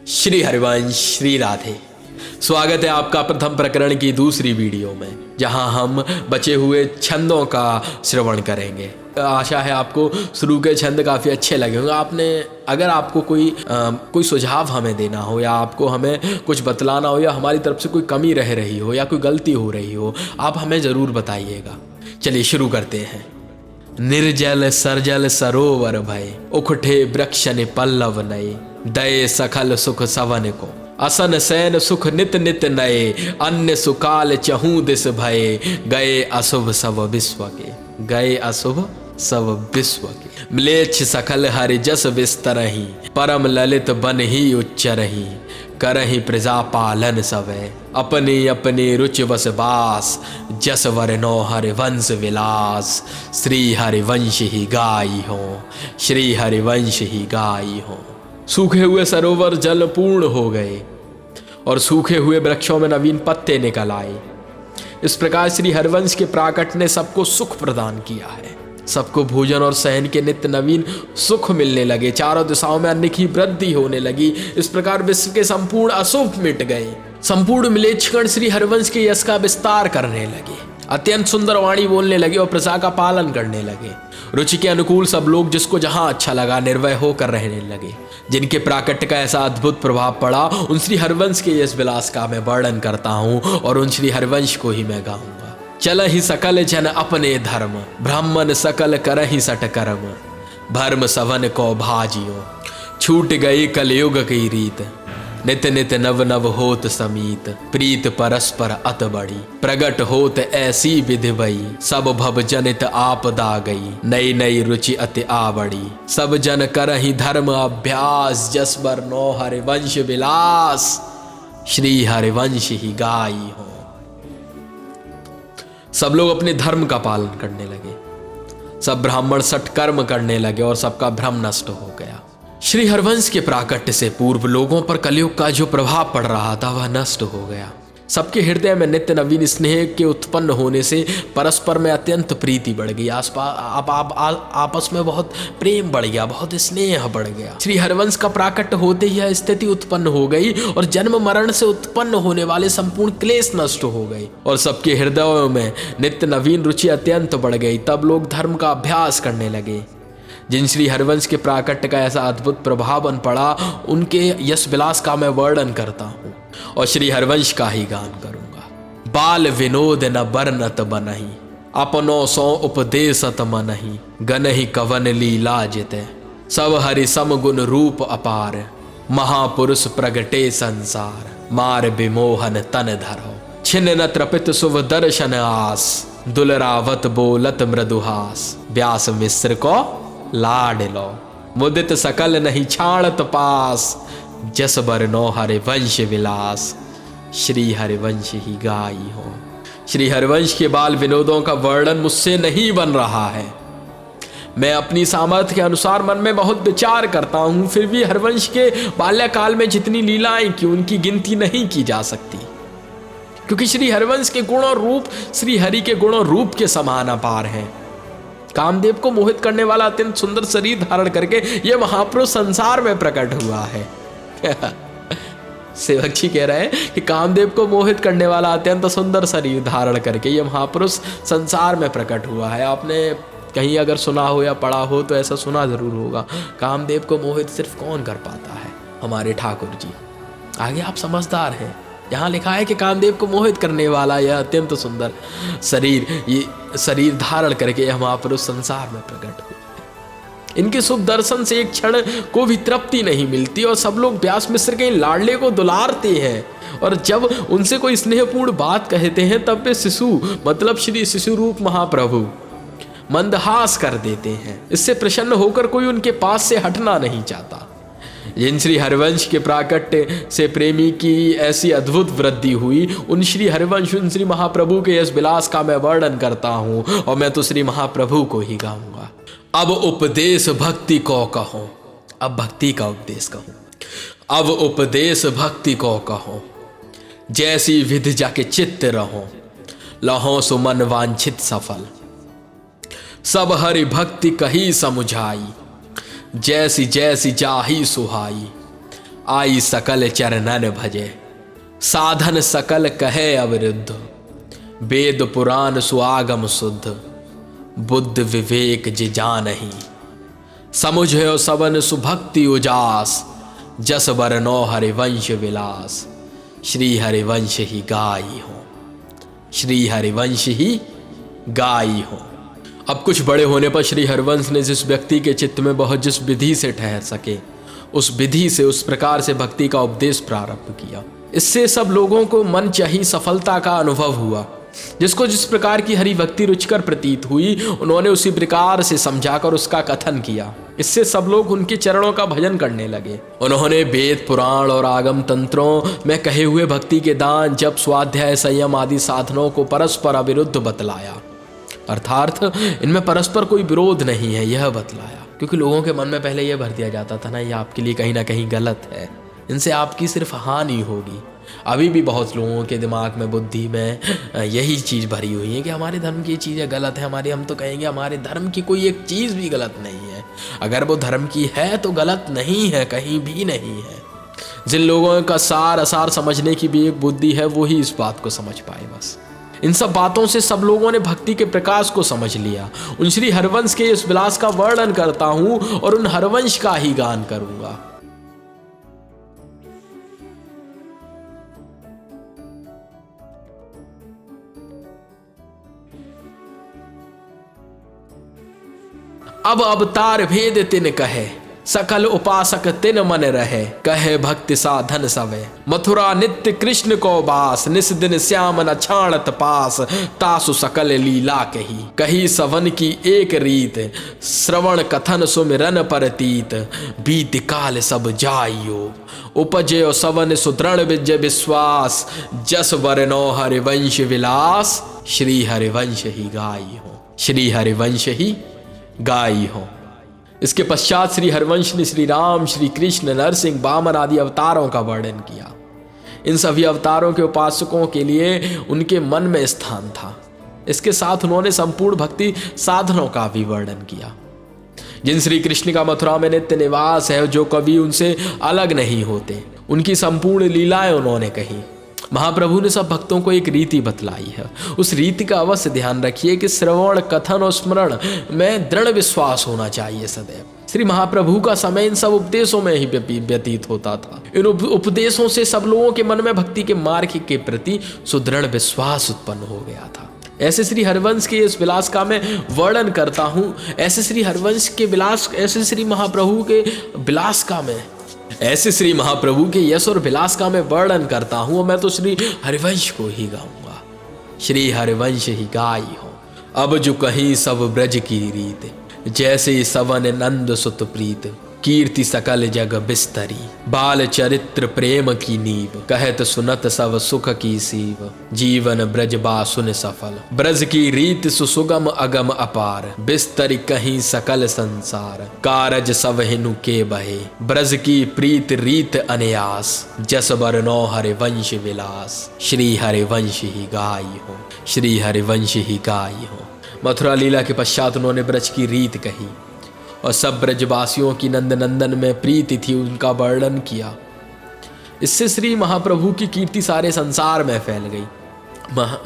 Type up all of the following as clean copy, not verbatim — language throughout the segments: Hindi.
श्री हरिवंश श्री राधे। स्वागत है आपका प्रथम प्रकरण की दूसरी वीडियो में, जहां हम बचे हुए छंदों का श्रवण करेंगे। आशा है आपको शुरू के छंद काफ़ी अच्छे लगे होंगे। अगर आपको कोई सुझाव हमें देना हो, या आपको हमें कुछ बतलाना हो, या हमारी तरफ से कोई कमी रह रही हो, या कोई गलती हो रही हो, आप हमें ज़रूर बताइएगा। चलिए शुरू करते हैं। निर्जल सरजल सरोवर भय, उखठे वृक्ष ने पल्लव नए, दये सखल सुख सवन को, असन सैन सुख नित नित नए, अन्य सुकाल चहू दिस भय, गए अशुभ सब विश्व के, गए अशुभ सब विश्व के। म्लेच्छ सकल हरि जस विस्तरहि, परम ललित बन ही उच्चरहि, करहि प्रजा पालन सवै, अपनी अपनी रुचि वस बास, जस वर नो हरिवंश विलास, श्री हरिवंश ही गाई हो, श्री हरिवंश ही गाई हो। सूखे हुए सरोवर जल पूर्ण हो गए और सूखे हुए वृक्षों में नवीन पत्ते निकल आए। इस प्रकार श्री हरिवंश के प्राकट ने सबको सुख प्रदान किया है। सबको भोजन और सहन के नित्य नवीन सुख मिलने लगे। चारों दिशाओं में अन्न की वृद्धि होने लगी। इस प्रकार विश्व के संपूर्ण अशुभ मिट गए। संपूर्ण मिलेच्छगण श्री हरिवंश के यश का विस्तार करने लगे, अत्यंत सुंदर वाणी बोलने लगे और प्रजा का पालन करने लगे। रुचि के अनुकूल सब लोग जिसको जहां अच्छा लगा निर्भय होकर रहने लगे। जिनके प्राकट्य का ऐसा अद्भुत प्रभाव पड़ा, उन श्री हरिवंश के यश विलास का मैं वर्णन करता हूँ और उन श्री हरिवंश को ही मैं गाऊंगा। चल ही सकल जन अपने धर्म, ब्राह्मण सकल करहि सट कर्म, भर्म सवन को भाजियो, छूट गई कलयुग की रीत, नित नित नव नव होत समीत, प्रीत परस्पर अत बड़ी, प्रगट होत ऐसी विधि भई, सब भव जनित आपदा गई, नई नई रुचि अति आवड़ी, सब जन करहि धर्म अभ्यास, जस बर नो हरिवंश विलास, श्री हरिवंश ही गाई हो। सब लोग अपने धर्म का पालन करने लगे, सब ब्राह्मण सत्कर्म करने लगे और सबका भ्रम नष्ट हो गया। श्री हरिवंश के प्राकट्य से पूर्व लोगों पर कलयुग का जो प्रभाव पड़ रहा था वह नष्ट हो गया। सबके हृदय में नित्य नवीन स्नेह के उत्पन्न होने से परस्पर में अत्यंत प्रीति बढ़ गई। आपस में बहुत प्रेम बढ़ गया, बहुत स्नेह बढ़ गया। श्री हरिवंश का प्राकट्य होते ही यह स्थिति उत्पन्न हो गई और जन्म मरण से उत्पन्न होने वाले संपूर्ण क्लेश नष्ट हो गए और सबके हृदयों में नित्य नवीन रुचि अत्यंत बढ़ गई। तब लोग धर्म का अभ्यास करने लगे। जिन श्री हरिवंश के प्राकट्य का ऐसा अद्भुत प्रभाव बन पड़ा, उनके यश विलास का मैं वर्णन करता हूँ और श्री हरिवंश का ही गान करूंगा। बाल विनोद न बरनत बनहि, अपनो सो उपदेशत मनहि, गनहि कवन लीला जिते, सब हरि सम गुण रूप अपार, महापुरुष प्रगटे संसार, मार विमोहन तन धरो, छिन्न न त्रपित शुभ दर्शन आस, दुलरावत बोलत मृदुहास, व्यास मिश्र को लाड लो, मुदित सकल नहीं छाड़त पास, जस बर नो हरिवंश विलास, श्री हरिवंश ही गाई हो। श्री हरिवंश के बाल विनोदों का वर्णन मुझसे नहीं बन रहा है। मैं अपनी सामर्थ्य के अनुसार मन में बहुत विचार करता हूँ, फिर भी हरिवंश के बाल्यकाल में जितनी लीलाएं की उनकी गिनती नहीं की जा सकती, क्योंकि श्री हरिवंश के गुण और रूप श्री हरि के गुण और रूप के समान अपार हैं। कामदेव को मोहित करने वाला अत्यंत सुंदर शरीर धारण करके यह महापुरुष संसार में प्रकट हुआ है। सेवक जी कह रहे हैं कि कामदेव को मोहित करने वाला अत्यंत सुंदर शरीर धारण करके यह महापुरुष संसार में प्रकट हुआ है। आपने कहीं अगर सुना हो या पढ़ा हो तो ऐसा सुना जरूर होगा, कामदेव को मोहित सिर्फ कौन कर पाता है? हमारे ठाकुर जी। आगे आप समझदार हैं। यहाँ लिखा है कि कामदेव को मोहित करने वाला यह अत्यंत सुंदर शरीर धारण करके यह महापुरुष संसार में प्रकट हुए। इनके शुभ दर्शन से एक क्षण को भी तृप्ति नहीं मिलती और सब लोग व्यास मिश्र के लाडले को दुलारते हैं और जब उनसे कोई स्नेहपूर्ण बात कहते हैं तब वे शिशु मतलब श्री शिशु रूप महाप्रभु मंदहास कर देते हैं। इससे प्रसन्न होकर कोई उनके पास से हटना नहीं चाहता। जिन श्री हरिवंश के प्राकट्य से प्रेमी की ऐसी अद्भुत वृद्धि हुई, उन श्री हरिवंश उन श्री महाप्रभु के यश विलास का मैं वर्णन करता हूँ और मैं तो श्री महाप्रभु को ही गाऊंगा। अब उपदेश भक्ति को कहो, अब भक्ति का उपदेश कहूँ। अब उपदेश भक्ति को कहो, जैसी विधि जाके चित्त रहो, लहो सुमन वांछित सफल, सब हरि भक्ति कही समुझाई, जैसी जैसी जाही सुहाई, आई सकल चरणन भजे। साधन सकल कहे अविरुद्ध, वेद पुराण सुआगम शुद्ध। बुद्ध विवेक जे जानहि, समुझयो सबन सुभक्ति उजास। जस बरनो हरिवंश विलास, श्री हरिवंश ही गाई हो, श्री हरिवंश ही गाई हो। अब कुछ बड़े होने पर श्री हरिवंश ने जिस व्यक्ति के चित्त में बहुत जिस विधि से ठहर सके, उस विधि से उस प्रकार से भक्ति का उपदेश प्रारंभ किया। इससे सब लोगों को मन चाही सफलता का अनुभव हुआ। जिसको जिस प्रकार की हरि भक्ति रुचिकर प्रतीत हुई, उन्होंने उसी प्रकार से समझाकर उसका कथन किया। इससे सब लोग उनके चरणों का भजन करने लगे। उन्होंने वेद पुराण और आगम तंत्रों में कहे हुए भक्ति के दान, जप, स्वाध्याय, संयम आदि साधनों को परस्पर अविरुद्ध बतलाया। अर्थात इनमें परस्पर कोई विरोध नहीं है, यह बतलाया। क्योंकि लोगों के मन में पहले यह भर दिया जाता था ना, ये आपके लिए कहीं ना कहीं गलत है, इनसे आपकी सिर्फ हानि होगी। अभी भी बहुत लोगों के दिमाग में, बुद्धि में यही चीज़ भरी हुई है कि हमारे धर्म की चीज़ें गलत है। हम तो कहेंगे हमारे धर्म की कोई एक चीज़ भी गलत नहीं है। अगर वो धर्म की है तो गलत नहीं है, कहीं भी नहीं है। जिन लोगों का सार असार समझने की भी एक बुद्धि है, वो ही इस बात को समझ पाए। बस इन सब बातों से सब लोगों ने भक्ति के प्रकाश को समझ लिया। उन श्री हरवंश के इस विलास का वर्णन करता हूं और उन हरवंश का ही गान करूंगा। अब अवतार भेद तिन कहे, सकल उपासक तिन मन रहे। कहे भक्ति साधन सवे, मथुरा नित्य कृष्ण को बास। निस दिन श्याम न छाणत पास, तासु सकल लीला कही। कही सवन की एक रीत, श्रवण कथन सुमिरन परतीत। बीत काल सब जाइयो, उपजयो सवन सुदृढ़ विजय विश्वास। जस बरनो हरिवंश विलास, श्री हरिवंश ही गाई हो, श्री हरिवंश ही गाई हो। इसके पश्चात श्री हरिवंश ने श्री राम, श्री कृष्ण, नरसिंह, वामन आदि अवतारों का वर्णन किया। इन सभी अवतारों के उपासकों के लिए उनके मन में स्थान था। इसके साथ उन्होंने संपूर्ण भक्ति साधनों का भी वर्णन किया। जिन श्री कृष्ण का मथुरा में नित्य निवास है, जो कभी उनसे अलग नहीं होते, उनकी संपूर्ण लीलाएं उन्होंने कही। महाप्रभु ने सब भक्तों को एक रीति बतलाई है। उस रीति का अवश्य ध्यान रखिए कि श्रवण, कथन और स्मरण में दृढ़ विश्वास होना चाहिए सदैव। श्री महाप्रभु का समय इन सब उपदेशों में ही व्यतीत होता था। इन उपदेशों से सब लोगों के मन में भक्ति के मार्ग के प्रति सुदृढ़ विश्वास उत्पन्न हो गया था। ऐसे श्री हरिवंश के इस विलास का मैं वर्णन करता हूँ। ऐसे श्री हरिवंश के विलास, ऐसे श्री महाप्रभु के विलास का मैं, ऐसे श्री महाप्रभु के यश और विलास का मैं वर्णन करता हूं। और मैं तो श्री हरिवंश को ही गाऊंगा, श्री हरिवंश ही गाई हो। अब जो कहीं सब ब्रज की रीत, जैसे सवन नंद सुत प्रीत। कीर्ति सकल जग बिस्तरी, बाल चरित्र प्रेम की नीव। कहत सुनत सब सुख की सीव, जीवन ब्रज बा सुन सफल। ब्रज की रीत सुसुगम अगम अपार, बिस्तरी कहीं सकल संसार। कारज सब हिनु के बहे, ब्रज की प्रीत रीत अनयास। जस बरनो हरिवंश विलास, श्री हरिवंश ही गाई हो, श्री हरिवंश ही गाई हो। मथुरा लीला के पश्चात उन्होंने ब्रज की रीत कही और सब ब्रजवासियों की नंद नंदन में प्रीति थी, उनका वर्णन किया। इससे श्री महाप्रभु की कीर्ति सारे संसार में फैल गई।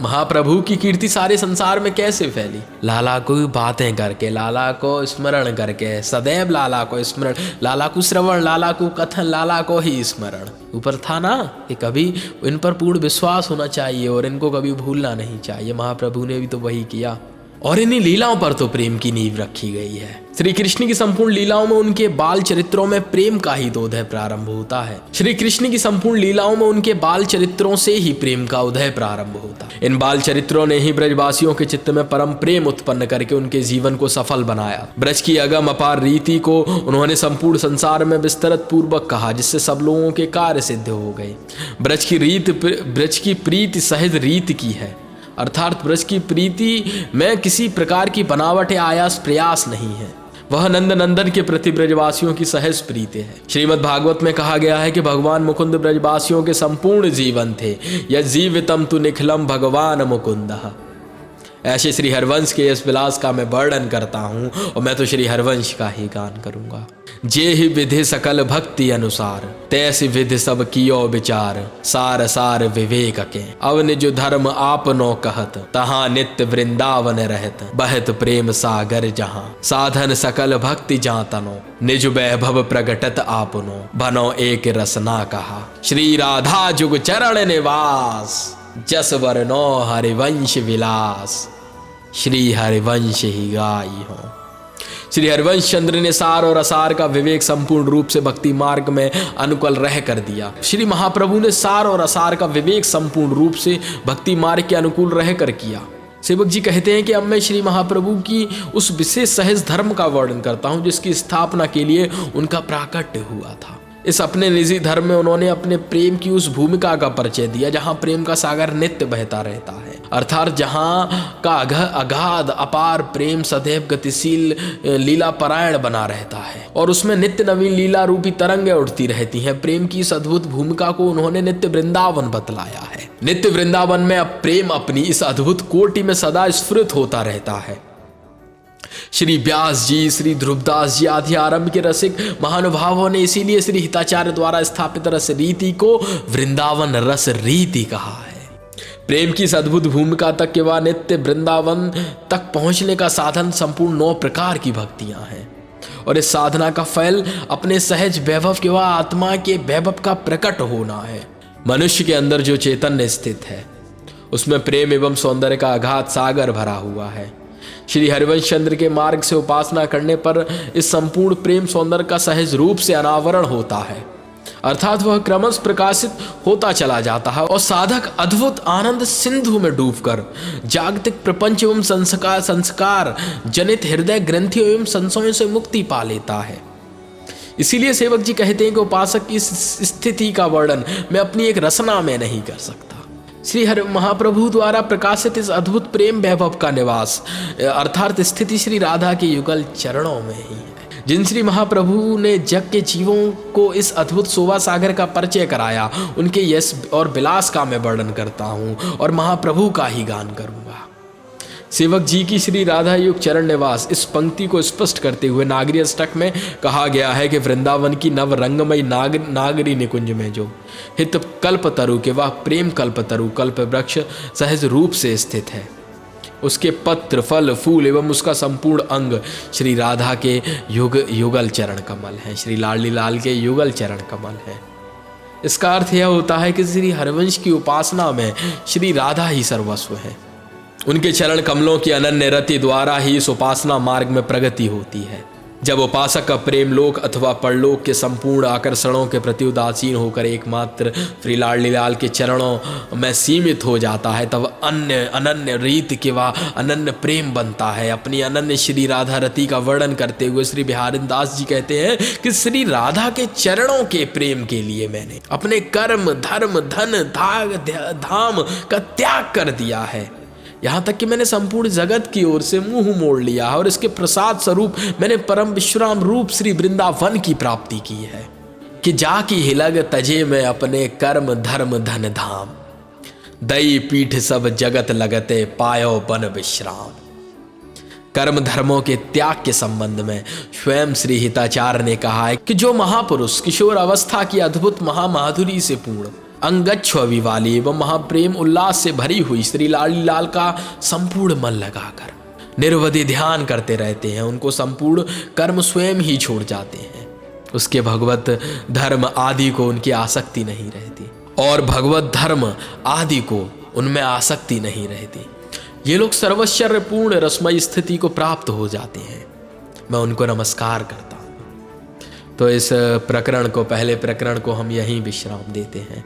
महाप्रभु की कीर्ति सारे संसार में कैसे फैली? लाला को बातें करके, लाला को स्मरण करके, सदैव लाला को स्मरण, लाला को श्रवण, लाला को कथन, लाला को ही स्मरण। ऊपर था ना कि कभी इन पर पूर्ण विश्वास होना चाहिए और इनको कभी भूलना नहीं चाहिए। महाप्रभु ने भी तो वही किया। और इन्हीं लीलाओं पर तो प्रेम की नींव रखी गई है। श्री कृष्ण की संपूर्ण लीलाओं में उनके बाल चरित्रों में प्रेम का ही उदय प्रारंभ होता है। श्री कृष्ण की संपूर्ण लीलाओं में उनके बाल चरित्रों से ही प्रेम का उदय प्रारंभ होता है। इन बाल चरित्रों ने ही ब्रजवासियों के चित्त में परम प्रेम उत्पन्न करके उनके जीवन को सफल बनाया। ब्रज की अगम अपार रीति को उन्होंने संपूर्ण संसार में विस्तृत पूर्वक कहा, जिससे सब लोगों के कार्य सिद्ध हो गए। ब्रज की प्रीति सहज रीत की है, अर्थात ब्रज की प्रीति में किसी प्रकार की बनावट या आयास प्रयास नहीं है। वह नंद नंदन के प्रति ब्रजवासियों की सहज प्रीति है। श्रीमद् भागवत में कहा गया है कि भगवान मुकुंद ब्रजवासियों के संपूर्ण जीवन थे। यह जीवितम तु निखिलम भगवान मुकुंद। ऐसे श्री हरवंश के इस विलास का मैं वर्णन करता हूँ और मैं तो श्री हरवंश का ही गान करूँगा। जे ही विधि सकल भक्ति अनुसार, तैसी विधि सब कियो विचार, सार सार विवेक के अब निज धर्म आपनो कहत, तहाँ नित्य वृंदावन रहत, बहत प्रेम सागर जहाँ, साधन सकल भक्ति जातनो, निज वैभव प्रगटत आपनो, बनो एक रसना कहा। श्री राधा जुग चरण निवास, जस वर्णो हरिवंश विलास, श्री हरिवंश ही गाई हो। श्री हरिवंश चंद्र ने सार और असार का विवेक संपूर्ण रूप से भक्ति मार्ग में अनुकूल रह कर दिया। श्री महाप्रभु ने सार और असार का विवेक संपूर्ण रूप से भक्ति मार्ग के अनुकूल रह कर किया। सेवक जी कहते हैं कि अब मैं श्री महाप्रभु की उस विशेष सहज धर्म का वर्णन करता हूं जिसकी स्थापना के लिए उनका प्राकट्य हुआ था। इस अपने निजी धर्म में उन्होंने अपने प्रेम की उस भूमिका का परिचय दिया जहां प्रेम का सागर नित्य बहता रहता है, अर्थात जहां का अगाध अपार प्रेम सदैव गतिशील लीला परायण बना रहता है और उसमें नित्य नवीन लीला रूपी तरंगें उठती रहती हैं। प्रेम की इस अद्भुत भूमिका को उन्होंने नित्य वृंदावन बतलाया है। नित्य वृंदावन में अब प्रेम अपनी इस अद्भुत कोटि में सदा स्फुरित होता रहता है। श्री व्यास जी, श्री ध्रुवदास जी आदि आरंभ के रसिक महानुभावों ने इसीलिए श्री हिताचार्य द्वारा स्थापित रस रीति को वृंदावन रस रीति कहा है। प्रेम की इस अद्भुत भूमिका तक के बाद नित्य वृंदावन तक पहुंचने का साधन संपूर्ण 9 प्रकार की भक्तियां हैं और इस साधना का फल अपने सहज वैभव के व आत्मा के वैभव का प्रकट होना है। मनुष्य के अंदर जो चैतन्य स्थित है उसमें प्रेम एवं सौंदर्य का अगाध सागर भरा हुआ है। श्री हरिवंश चंद्र के मार्ग से उपासना करने पर इस संपूर्ण प्रेम सौंदर्य का सहज रूप से अनावरण होता है, अर्थात वह क्रमश प्रकाशित होता चला जाता है और साधक अद्भुत आनंद सिंधु में डूबकर जागतिक प्रपंच एवं संस्कार जनित हृदय ग्रंथियों एवं संशयों से मुक्ति पा लेता है। इसीलिए सेवक जी कहते हैं कि उपासक की इस स्थिति का वर्णन मैं अपनी एक रचना में नहीं कर सकता। श्री हरि महाप्रभु द्वारा प्रकाशित इस अद्भुत प्रेम वैभव का निवास अर्थात स्थिति श्री राधा के युगल चरणों में ही है। जिन श्री महाप्रभु ने जग के जीवों को इस अद्भुत शोभा सागर का परिचय कराया, उनके यश और विलास का मैं वर्णन करता हूँ और महाप्रभु का ही गान करूँगा। सेवक जी की श्री राधा युग चरण निवास इस पंक्ति को स्पष्ट करते हुए नागरी अष्टक में कहा गया है कि वृंदावन की नव रंगमयी नागरी निकुंज में जो हित कल्प तरु के वह प्रेम कल्प तरु कल्प वृक्ष सहज रूप से स्थित है, उसके पत्र फल फूल एवं उसका संपूर्ण अंग श्री राधा के युगल चरण कमल है, श्री लाडली लाल के युगल चरण कमल है। इसका अर्थ यह होता है कि श्री हरिवंश की उपासना में श्री राधा ही सर्वस्व है। उनके चरण कमलों की अनन्य रति द्वारा ही इस उपासना मार्ग में प्रगति होती है। जब उपासक का प्रेम लोक अथवा परलोक के संपूर्ण आकर्षणों के प्रति उदासीन होकर एकमात्र श्री लाडली लाल के चरणों में सीमित हो जाता है, तब अनन्य रीत के वा अनन्य प्रेम बनता है। अपनी अनन्य श्री राधा रति का वर्णन करते हुए श्री बिहारी दास जी कहते हैं कि श्री राधा के चरणों के प्रेम के लिए मैंने अपने कर्म धर्म धन धाम का त्याग कर दिया है, यहाँ तक कि मैंने संपूर्ण जगत की ओर से मुंह मोड़ लिया है और इसके प्रसाद स्वरूप मैंने परम विश्राम रूप श्री वृंदावन की प्राप्ति की है कि जाकी हिलग तजे में अपने कर्म धर्म धन धाम, दई पीठ सब जगत लगते पायो बन विश्राम। कर्म धर्मों के त्याग के संबंध में स्वयं श्री हिताचार्य ने कहा है कि जो महापुरुष किशोर अवस्था की अद्भुत महामाधुरी से पूर्ण अंगच्छवि वाली एवं महाप्रेम उल्लास से भरी हुई श्री लाडली लाल का संपूर्ण मन लगाकर निरवधि ध्यान करते रहते हैं, उनको संपूर्ण कर्म स्वयं ही छोड़ जाते हैं, उसके भगवत धर्म आदि को उनकी आसक्ति नहीं रहती और भगवत धर्म आदि को उनमें आसक्ति नहीं रहती। ये लोग सर्वश्चर्यपूर्ण रसमयी स्थिति को प्राप्त हो जाते हैं। मैं उनको नमस्कार करता हूँ। तो इस प्रकरण को, पहले प्रकरण को हम यहीं विश्राम देते हैं।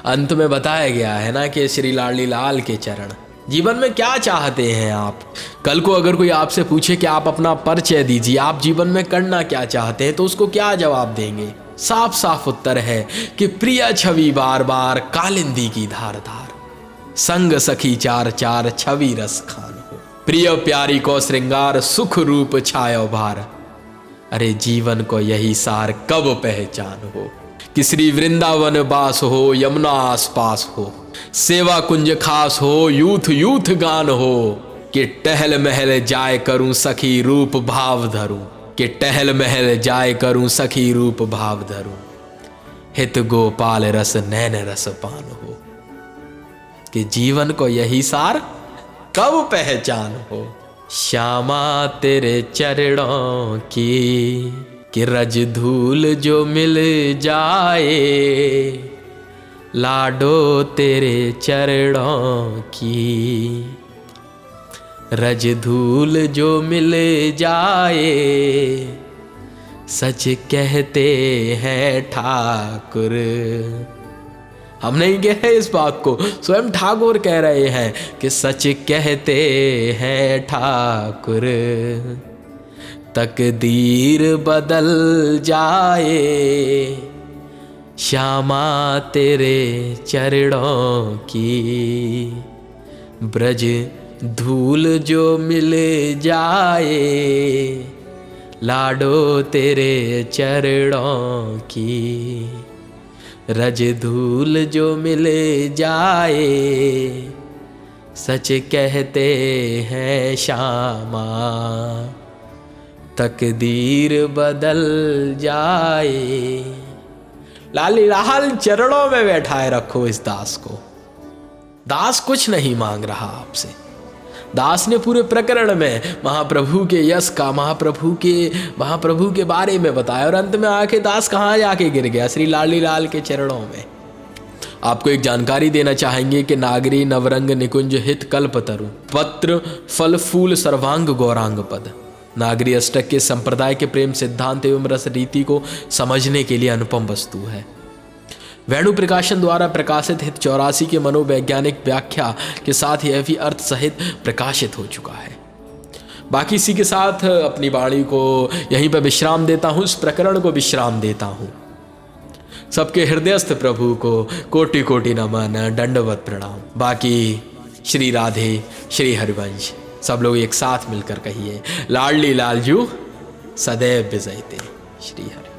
अंत में बताया गया है ना कि श्री लाडली लाल के चरण, जीवन में क्या चाहते हैं आप। कल को अगर कोई आपसे पूछे कि आप अपना परिचय दीजिए, आप जीवन में करना क्या चाहते हैं, तो उसको क्या जवाब देंगे। साफ साफ उत्तर है कि प्रिय छवि बार बार कालिंदी की धार धार, संग सखी चार चार छवि रस खान हो, प्रिय प्यारी को श्रृंगार सुख रूप छायो भार, अरे जीवन को यही सार कब पहचान हो कि श्री वृंदावन बास हो, यमुना आसपास हो, सेवा कुंज खास हो, यूथ यूथ गान हो, कि टहल महल जाय करूं सखी रूप भाव धरूं, कि टहल महल जाय करूं सखी रूप भाव धरूं, हित गोपाल रस नैन रस पान हो, कि जीवन को यही सार कब पहचान हो। श्यामा तेरे चरणों की कि रज धूल जो मिल जाए, लाडो तेरे चरणों की रज धूल जो मिल जाए, सच कहते हैं ठाकुर। हम नहीं कह रहे इस बात को, स्वयं ठाकुर कह रहे हैं कि सच कहते हैं ठाकुर, तकदीर बदल जाए, श्यामा तेरे चरणों की ब्रज धूल जो मिल जाए, लाडो तेरे चरणों की रज धूल जो मिल जाए, सच कहते हैं श्यामा तकदीर बदल जाए। लाली लाल चरणों में बैठाए रखो इस दास को। दास कुछ नहीं मांग रहा आपसे। दास ने पूरे प्रकरण में महाप्रभु के यश का, महाप्रभु के बारे में बताया, और अंत में आके दास कहाँ जाके गिर गया? श्री लाली लाल के चरणों में। आपको एक जानकारी देना चाहेंगे कि नागरी नवरंग निकुंज हित कल्पतरु पत्र फल फूल सर्वांग गौरांग पद नागरी अष्टक के संप्रदाय के प्रेम सिद्धांत एवं रस रीति को समझने के लिए अनुपम वस्तु है। वेणु प्रकाशन द्वारा प्रकाशित हित 84 के मनोवैज्ञानिक व्याख्या के साथ यह भी अर्थ सहित प्रकाशित हो चुका है। बाकी इसी के साथ अपनी वाणी को यहीं पर विश्राम देता हूँ, इस प्रकरण को विश्राम देता हूँ। सबके हृदयस्थ प्रभु को कोटि कोटि नमन, दंडवत प्रणाम। बाकी श्री राधे श्री हरिवंश सब लोग एक साथ मिलकर कहिए, लाडली लालजू सदैव विजयते। श्री हरि।